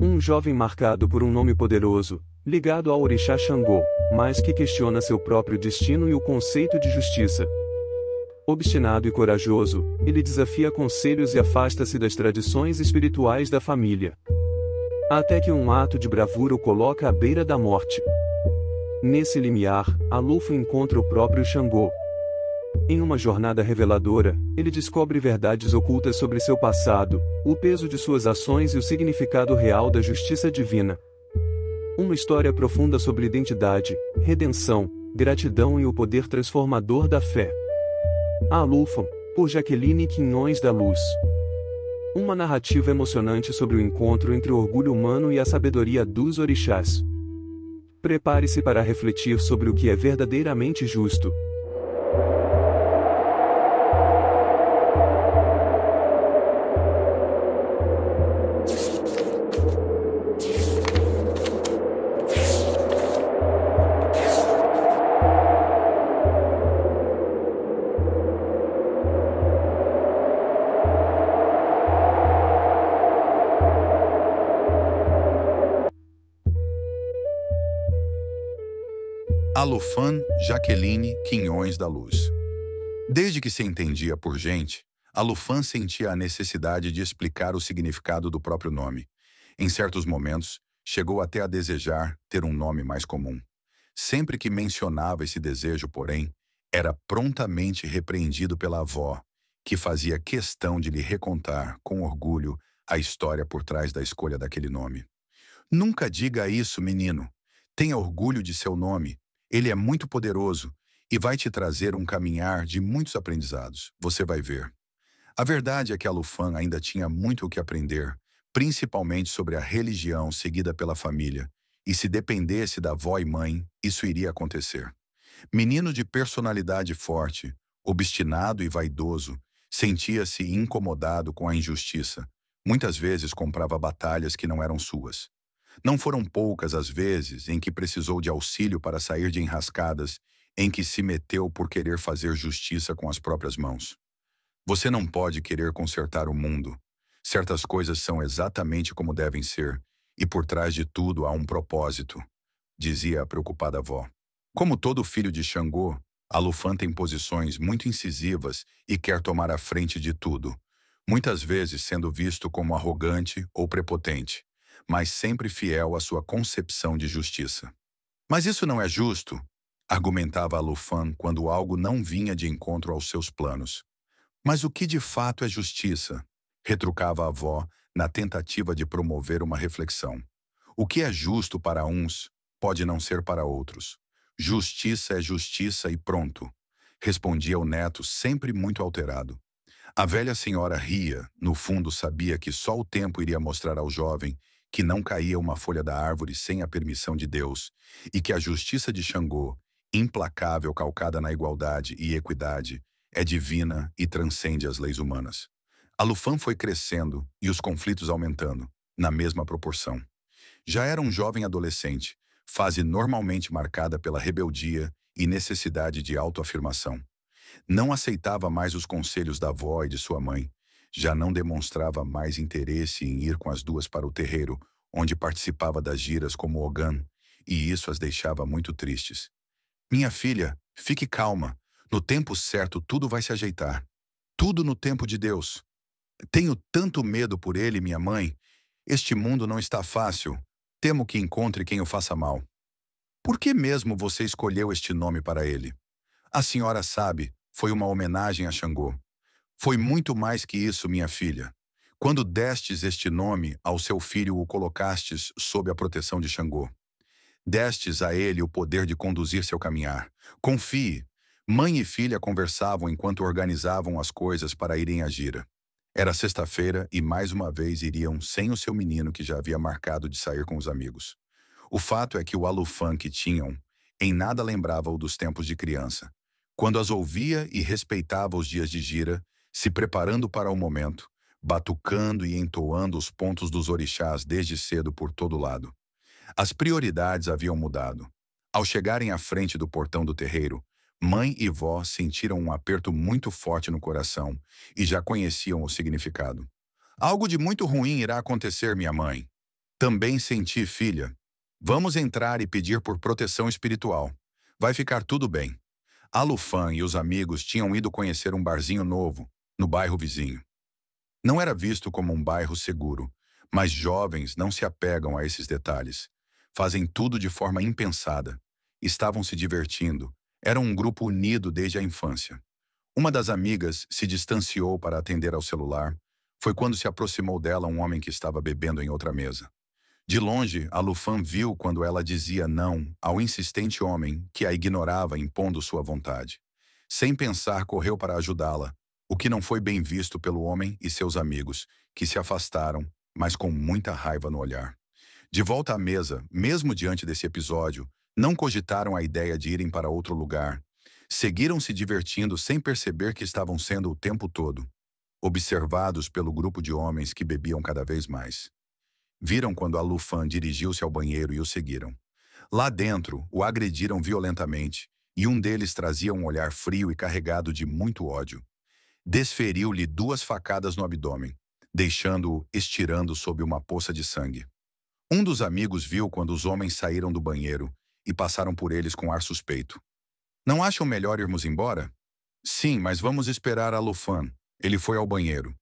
Um jovem marcado por um nome poderoso, ligado ao orixá Xangô, mas que questiona seu próprio destino e o conceito de justiça. Obstinado e corajoso, ele desafia conselhos e afasta-se das tradições espirituais da família. Até que um ato de bravura o coloca à beira da morte. Nesse limiar, Alufo encontra o próprio Xangô. Em uma jornada reveladora, ele descobre verdades ocultas sobre seu passado, o peso de suas ações e o significado real da justiça divina. Uma história profunda sobre identidade, redenção, gratidão e o poder transformador da fé. Alufo, por Jaqueline Quinhões da Luz. Uma narrativa emocionante sobre o encontro entre o orgulho humano e a sabedoria dos orixás. Prepare-se para refletir sobre o que é verdadeiramente justo. Alufan Jaqueline Quinhões da Luz. Desde que se entendia por gente, Alufan sentia a necessidade de explicar o significado do próprio nome. Em certos momentos, chegou até a desejar ter um nome mais comum. Sempre que mencionava esse desejo, porém, era prontamente repreendido pela avó, que fazia questão de lhe recontar, com orgulho, a história por trás da escolha daquele nome. Nunca diga isso, menino. Tenha orgulho de seu nome. Ele é muito poderoso e vai te trazer um caminhar de muitos aprendizados. Você vai ver. A verdade é que Alufan ainda tinha muito o que aprender, principalmente sobre a religião seguida pela família. E se dependesse da avó e mãe, isso iria acontecer. Menino de personalidade forte, obstinado e vaidoso, sentia-se incomodado com a injustiça. Muitas vezes comprava batalhas que não eram suas. Não foram poucas as vezes em que precisou de auxílio para sair de enrascadas, em que se meteu por querer fazer justiça com as próprias mãos. Você não pode querer consertar o mundo. Certas coisas são exatamente como devem ser, e por trás de tudo há um propósito, dizia a preocupada avó. Como todo filho de Xangô, Alufan tem posições muito incisivas e quer tomar a frente de tudo, muitas vezes sendo visto como arrogante ou prepotente, mas sempre fiel à sua concepção de justiça. Mas isso não é justo, argumentava Alufan quando algo não vinha de encontro aos seus planos. Mas o que de fato é justiça? Retrucava a avó na tentativa de promover uma reflexão. O que é justo para uns pode não ser para outros. Justiça é justiça e pronto, respondia o neto sempre muito alterado. A velha senhora ria, no fundo sabia que só o tempo iria mostrar ao jovem que não caía uma folha da árvore sem a permissão de Deus, e que a justiça de Xangô, implacável calcada na igualdade e equidade, é divina e transcende as leis humanas. Alufan foi crescendo e os conflitos aumentando, na mesma proporção. Já era um jovem adolescente, fase normalmente marcada pela rebeldia e necessidade de autoafirmação. Não aceitava mais os conselhos da avó e de sua mãe. Já não demonstrava mais interesse em ir com as duas para o terreiro, onde participava das giras como Ogan, e isso as deixava muito tristes. Minha filha, fique calma. No tempo certo tudo vai se ajeitar. Tudo no tempo de Deus. Tenho tanto medo por ele, minha mãe. Este mundo não está fácil. Temo que encontre quem o faça mal. Por que mesmo você escolheu este nome para ele? A senhora sabe, foi uma homenagem a Xangô. Foi muito mais que isso, minha filha. Quando destes este nome, ao seu filho o colocastes sob a proteção de Xangô. Destes a ele o poder de conduzir seu caminhar. Confie. Mãe e filha conversavam enquanto organizavam as coisas para irem à gira. Era sexta-feira e mais uma vez iriam sem o seu menino que já havia marcado de sair com os amigos. O fato é que o Alufan que tinham em nada lembrava-o dos tempos de criança. Quando as ouvia e respeitava os dias de gira, se preparando para o momento, batucando e entoando os pontos dos orixás desde cedo por todo lado. As prioridades haviam mudado. Ao chegarem à frente do portão do terreiro, mãe e vó sentiram um aperto muito forte no coração e já conheciam o significado. Algo de muito ruim irá acontecer, minha mãe. Também senti, filha. Vamos entrar e pedir por proteção espiritual. Vai ficar tudo bem. A Lufan e os amigos tinham ido conhecer um barzinho novo, no bairro vizinho. Não era visto como um bairro seguro, mas jovens não se apegam a esses detalhes. Fazem tudo de forma impensada. Estavam se divertindo. Era um grupo unido desde a infância. Uma das amigas se distanciou para atender ao celular. Foi quando se aproximou dela um homem que estava bebendo em outra mesa. De longe, a Lufan viu quando ela dizia não ao insistente homem que a ignorava impondo sua vontade. Sem pensar, correu para ajudá-la, o que não foi bem visto pelo homem e seus amigos, que se afastaram, mas com muita raiva no olhar. De volta à mesa, mesmo diante desse episódio, não cogitaram a ideia de irem para outro lugar. Seguiram se divertindo sem perceber que estavam sendo o tempo todo observados pelo grupo de homens que bebiam cada vez mais. Viram quando a Lufan dirigiu-se ao banheiro e o seguiram. Lá dentro, o agrediram violentamente, e um deles trazia um olhar frio e carregado de muito ódio. Desferiu-lhe 2 facadas no abdômen, deixando-o estirando sob uma poça de sangue. Um dos amigos viu quando os homens saíram do banheiro e passaram por eles com ar suspeito. Não acham melhor irmos embora? Sim, mas vamos esperar a Lufan. Ele foi ao banheiro.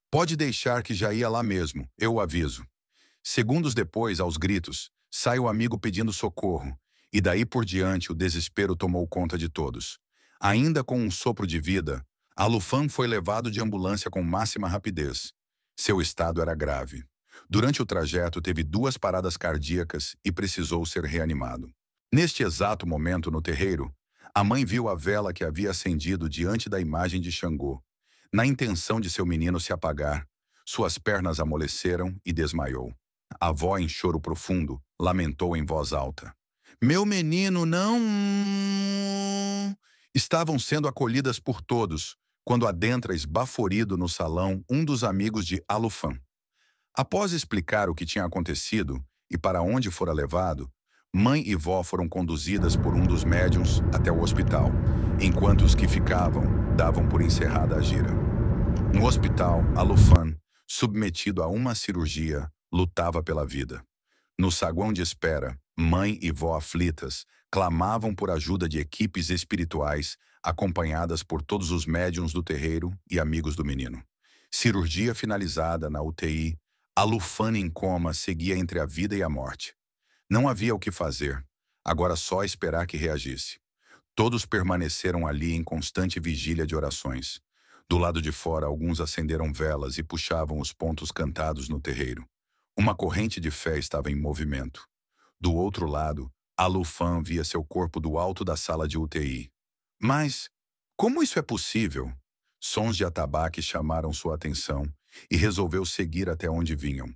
Pode deixar que já ia lá mesmo, eu o aviso. Segundos depois, aos gritos, sai o amigo pedindo socorro, e daí por diante o desespero tomou conta de todos. Ainda com um sopro de vida, a Lufan foi levado de ambulância com máxima rapidez. Seu estado era grave. Durante o trajeto teve 2 paradas cardíacas e precisou ser reanimado. Neste exato momento no terreiro, a mãe viu a vela que havia acendido diante da imagem de Xangô. Na intenção de seu menino se apagar, suas pernas amoleceram e desmaiou. A avó, em choro profundo, lamentou em voz alta. Meu menino não... Estavam sendo acolhidas por todos, quando adentra esbaforido no salão um dos amigos de Alufan. Após explicar o que tinha acontecido e para onde fora levado, mãe e vó foram conduzidas por um dos médiuns até o hospital, enquanto os que ficavam davam por encerrada a gira. No hospital, Alufan, submetido a uma cirurgia, lutava pela vida. No saguão de espera, mãe e vó aflitas clamavam por ajuda de equipes espirituais acompanhadas por todos os médiuns do terreiro e amigos do menino. Cirurgia finalizada na UTI, Alufan em coma seguia entre a vida e a morte. Não havia o que fazer, agora só esperar que reagisse. Todos permaneceram ali em constante vigília de orações. Do lado de fora, alguns acenderam velas e puxavam os pontos cantados no terreiro. Uma corrente de fé estava em movimento. Do outro lado, Alufan via seu corpo do alto da sala de UTI. Mas, como isso é possível? Sons de atabaque chamaram sua atenção e resolveu seguir até onde vinham.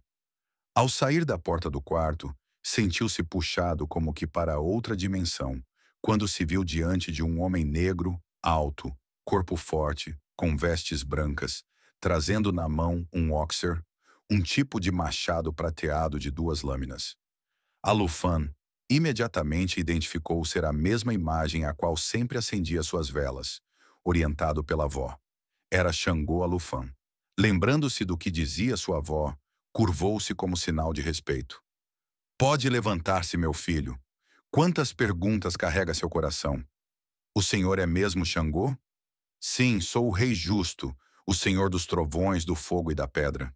Ao sair da porta do quarto, sentiu-se puxado como que para outra dimensão, quando se viu diante de um homem negro, alto, corpo forte, com vestes brancas, trazendo na mão um óxer, um tipo de machado prateado de 2 lâminas. Alufan imediatamente identificou ser a mesma imagem a qual sempre acendia suas velas, orientado pela avó. Era Xangô Alufan. Lembrando-se do que dizia sua avó, curvou-se como sinal de respeito. Pode levantar-se, meu filho. Quantas perguntas carrega seu coração? O senhor é mesmo Xangô? Sim, sou o rei justo, o senhor dos trovões, do fogo e da pedra.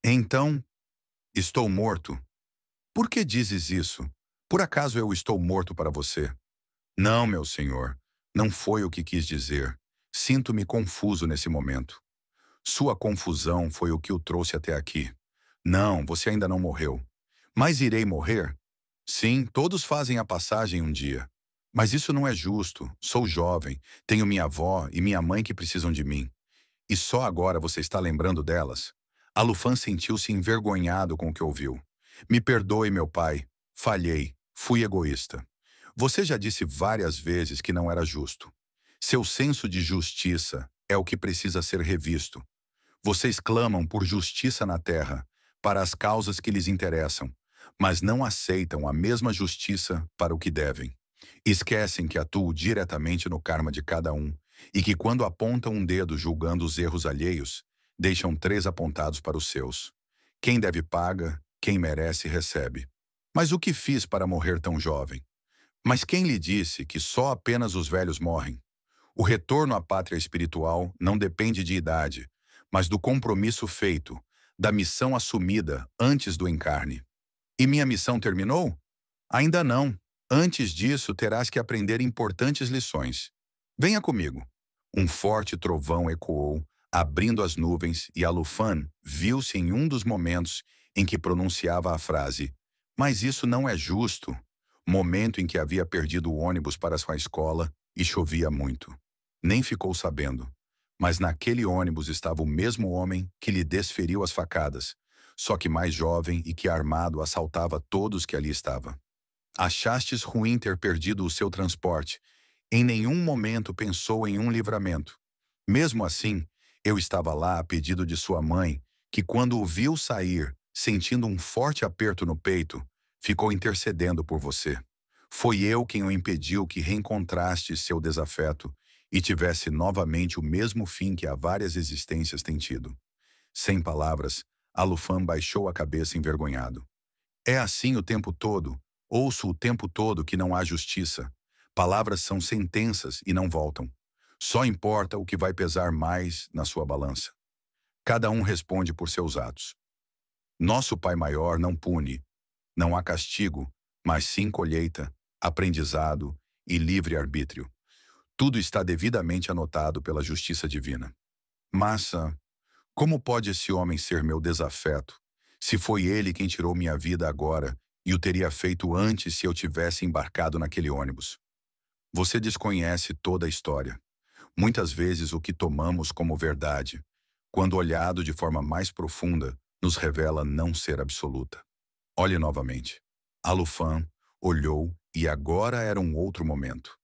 Então, estou morto. Por que dizes isso? Por acaso eu estou morto para você? Não, meu senhor, não foi o que quis dizer. Sinto-me confuso nesse momento. Sua confusão foi o que o trouxe até aqui. Não, você ainda não morreu. Mas irei morrer? Sim, todos fazem a passagem um dia. Mas isso não é justo. Sou jovem, tenho minha avó e minha mãe que precisam de mim. E só agora você está lembrando delas? Alufan sentiu-se envergonhado com o que ouviu. Me perdoe, meu pai. Falhei. Fui egoísta. Você já disse várias vezes que não era justo. Seu senso de justiça é o que precisa ser revisto. Vocês clamam por justiça na terra, para as causas que lhes interessam, mas não aceitam a mesma justiça para o que devem. Esquecem que atuo diretamente no karma de cada um e que quando apontam um dedo julgando os erros alheios, deixam 3 apontados para os seus. Quem deve paga Quem merece, recebe. Mas o que fiz para morrer tão jovem? Mas quem lhe disse que só apenas os velhos morrem? O retorno à pátria espiritual não depende de idade, mas do compromisso feito, da missão assumida antes do encarne. E minha missão terminou? Ainda não. Antes disso, terás que aprender importantes lições. Venha comigo. Um forte trovão ecoou, abrindo as nuvens, e Alufan viu-se em um dos momentos em que pronunciava a frase: "Mas isso não é justo", momento em que havia perdido o ônibus para sua escola e chovia muito. Nem ficou sabendo. Mas naquele ônibus estava o mesmo homem que lhe desferiu as facadas, só que mais jovem e que armado assaltava todos que ali estavam. Achastes ruim ter perdido o seu transporte. Em nenhum momento pensou em um livramento. Mesmo assim, eu estava lá a pedido de sua mãe, que quando o viu sair, sentindo um forte aperto no peito, ficou intercedendo por você. Foi eu quem o impediu que reencontraste seu desafeto e tivesse novamente o mesmo fim que há várias existências tem tido. Sem palavras, Alufan baixou a cabeça envergonhado. É assim o tempo todo. Ouço o tempo todo que não há justiça. Palavras são sentenças e não voltam. Só importa o que vai pesar mais na sua balança. Cada um responde por seus atos. Nosso Pai Maior não pune. Não há castigo, mas sim colheita, aprendizado e livre-arbítrio. Tudo está devidamente anotado pela justiça divina. Mas, como pode esse homem ser meu desafeto, se foi ele quem tirou minha vida agora e o teria feito antes se eu tivesse embarcado naquele ônibus? Você desconhece toda a história. Muitas vezes o que tomamos como verdade, quando olhado de forma mais profunda, nos revela não ser absoluta. Olhe novamente. Alufan olhou e agora era um outro momento.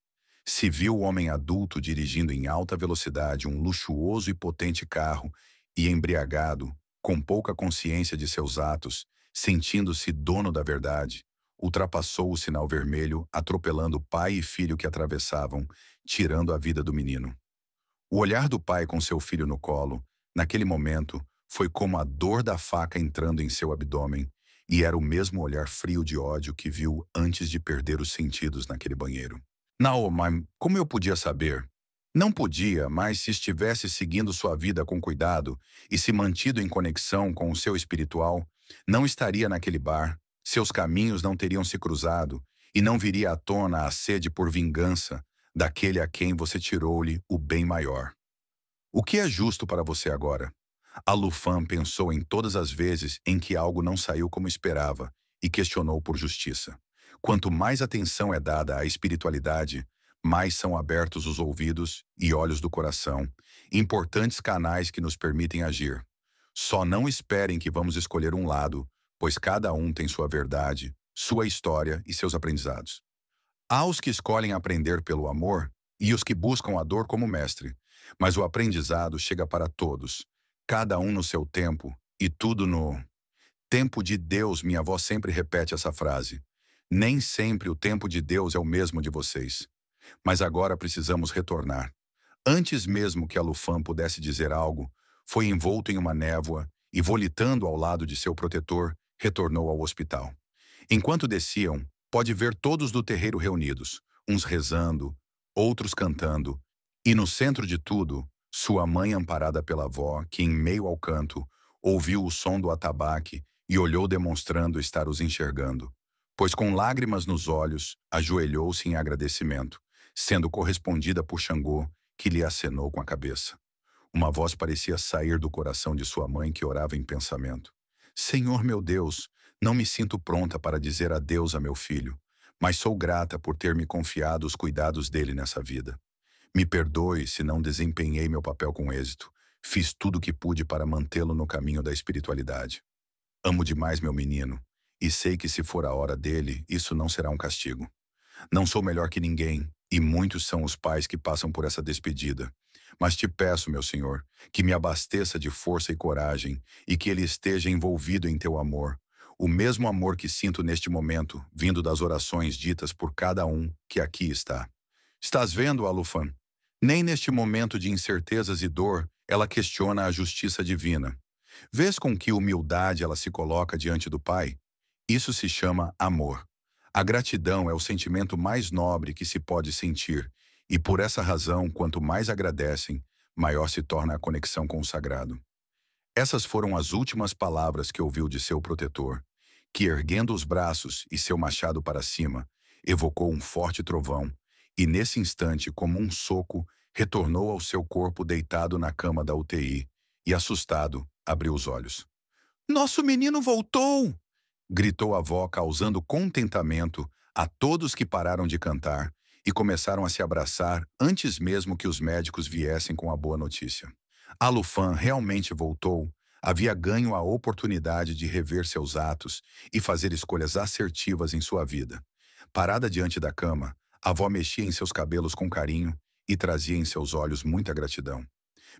Se viu o homem adulto dirigindo em alta velocidade um luxuoso e potente carro e embriagado, com pouca consciência de seus atos, sentindo-se dono da verdade, ultrapassou o sinal vermelho, atropelando pai e filho que atravessavam, tirando a vida do menino. O olhar do pai com seu filho no colo, naquele momento, foi como a dor da faca entrando em seu abdômen, e era o mesmo olhar frio de ódio que viu antes de perder os sentidos naquele banheiro. Não, mas como eu podia saber? Não podia, mas se estivesse seguindo sua vida com cuidado e se mantido em conexão com o seu espiritual, não estaria naquele bar, seus caminhos não teriam se cruzado e não viria à tona a sede por vingança daquele a quem você tirou-lhe o bem maior. O que é justo para você agora? Alufan pensou em todas as vezes em que algo não saiu como esperava e questionou por justiça. Quanto mais atenção é dada à espiritualidade, mais são abertos os ouvidos e olhos do coração, importantes canais que nos permitem agir. Só não esperem que vamos escolher um lado, pois cada um tem sua verdade, sua história e seus aprendizados. Há os que escolhem aprender pelo amor e os que buscam a dor como mestre, mas o aprendizado chega para todos, cada um no seu tempo e tudo no tempo de Deus. Minha avó sempre repete essa frase. Nem sempre o tempo de Deus é o mesmo de vocês. Mas agora precisamos retornar. Antes mesmo que Alufan pudesse dizer algo, foi envolto em uma névoa e, volitando ao lado de seu protetor, retornou ao hospital. Enquanto desciam, pode ver todos do terreiro reunidos, uns rezando, outros cantando, e no centro de tudo, sua mãe amparada pela avó, que em meio ao canto, ouviu o som do atabaque e olhou demonstrando estar os enxergando. Pois com lágrimas nos olhos, ajoelhou-se em agradecimento, sendo correspondida por Xangô, que lhe acenou com a cabeça. Uma voz parecia sair do coração de sua mãe, que orava em pensamento. Senhor meu Deus, não me sinto pronta para dizer adeus a meu filho, mas sou grata por ter me confiado os cuidados dele nessa vida. Me perdoe se não desempenhei meu papel com êxito. Fiz tudo o que pude para mantê-lo no caminho da espiritualidade. Amo demais meu menino, e sei que se for a hora dele, isso não será um castigo. Não sou melhor que ninguém, e muitos são os pais que passam por essa despedida. Mas te peço, meu Senhor, que me abasteça de força e coragem, e que ele esteja envolvido em teu amor. O mesmo amor que sinto neste momento, vindo das orações ditas por cada um que aqui está. Estás vendo, Alufan? Nem neste momento de incertezas e dor, ela questiona a justiça divina. Vês com que humildade ela se coloca diante do Pai? Isso se chama amor. A gratidão é o sentimento mais nobre que se pode sentir, e por essa razão, quanto mais agradecem, maior se torna a conexão com o sagrado. Essas foram as últimas palavras que ouviu de seu protetor, que, erguendo os braços e seu machado para cima, evocou um forte trovão, e nesse instante, como um soco, retornou ao seu corpo deitado na cama da UTI, e, assustado, abriu os olhos. "Nosso menino voltou!" gritou a avó, causando contentamento a todos que pararam de cantar e começaram a se abraçar antes mesmo que os médicos viessem com a boa notícia. A Lufan realmente voltou, havia ganho a oportunidade de rever seus atos e fazer escolhas assertivas em sua vida. Parada diante da cama, a avó mexia em seus cabelos com carinho e trazia em seus olhos muita gratidão.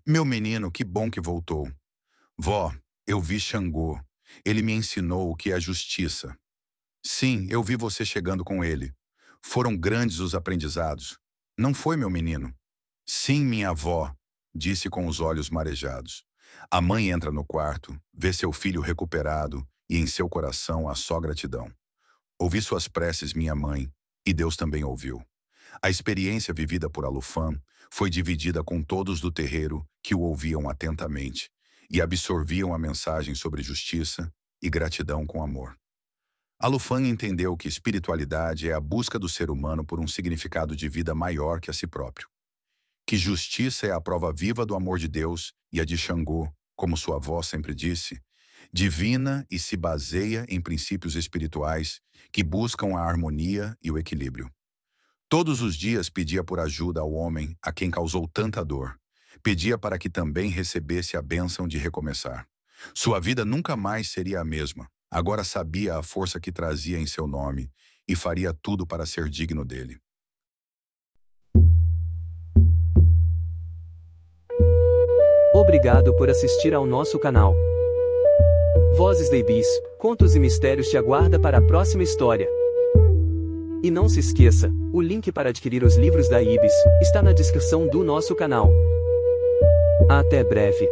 "Meu menino, que bom que voltou. Vó, eu vi Xangô. Ele me ensinou o que é justiça. Sim, eu vi você chegando com ele. Foram grandes os aprendizados. Não foi, meu menino?" "Sim, minha avó", disse com os olhos marejados. A mãe entra no quarto, vê seu filho recuperado e em seu coração há só gratidão. "Ouvi suas preces, minha mãe, e Deus também ouviu." A experiência vivida por Alufan foi dividida com todos do terreiro que o ouviam atentamente e absorviam a mensagem sobre justiça e gratidão com amor. Alufan entendeu que espiritualidade é a busca do ser humano por um significado de vida maior que a si próprio. Que justiça é a prova viva do amor de Deus e a de Xangô, como sua avó sempre disse, divina e se baseia em princípios espirituais que buscam a harmonia e o equilíbrio. Todos os dias pedia por ajuda ao homem a quem causou tanta dor. Pedia para que também recebesse a bênção de recomeçar. Sua vida nunca mais seria a mesma. Agora sabia a força que trazia em seu nome e faria tudo para ser digno dele. Obrigado por assistir ao nosso canal. Vozes da Ibis, contos e mistérios te aguarda para a próxima história. E não se esqueça, o link para adquirir os livros da Ibis está na descrição do nosso canal. Até breve.